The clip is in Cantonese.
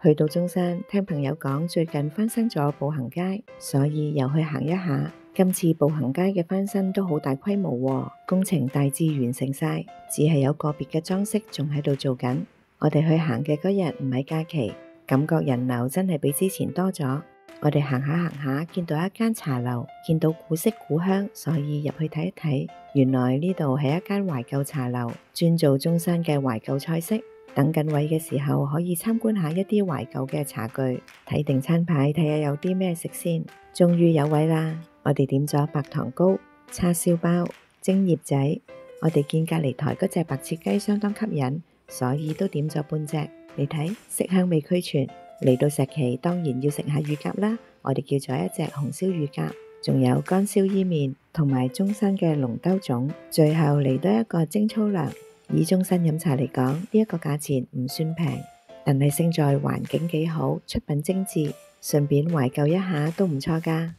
去到中山，聽朋友講最近翻新咗步行街，所以又去行一下。今次步行街嘅翻新都好大規模喎，工程大致完成晒，只係有個別嘅裝飾仲喺度做緊。我哋去行嘅嗰日唔係假期，感覺人流真係比之前多咗。我哋行下行下，見到一間茶樓，見到古色古香，所以入去睇一睇。原來呢度係一間懷舊茶樓，專做中山嘅懷舊菜式。等緊位嘅時候，可以參觀下一啲懷舊嘅茶具，睇定餐牌，睇下有啲咩食先。終於有位啦，我哋點咗白糖糕、叉燒包、蒸葉仔。我哋見隔離台嗰隻白切雞相當吸引，所以都點咗半隻。你睇，色香味俱全。嚟到石岐當然要食下乳鴿啦，我哋叫咗一隻紅燒乳鴿，仲有乾燒伊麵同埋中山嘅龍兜粽。最後嚟到一個蒸粗糧。以中山飲茶嚟講，呢一個價錢唔算平，但係勝在環境幾好，出品精緻，順便懷舊一下都唔錯㗎。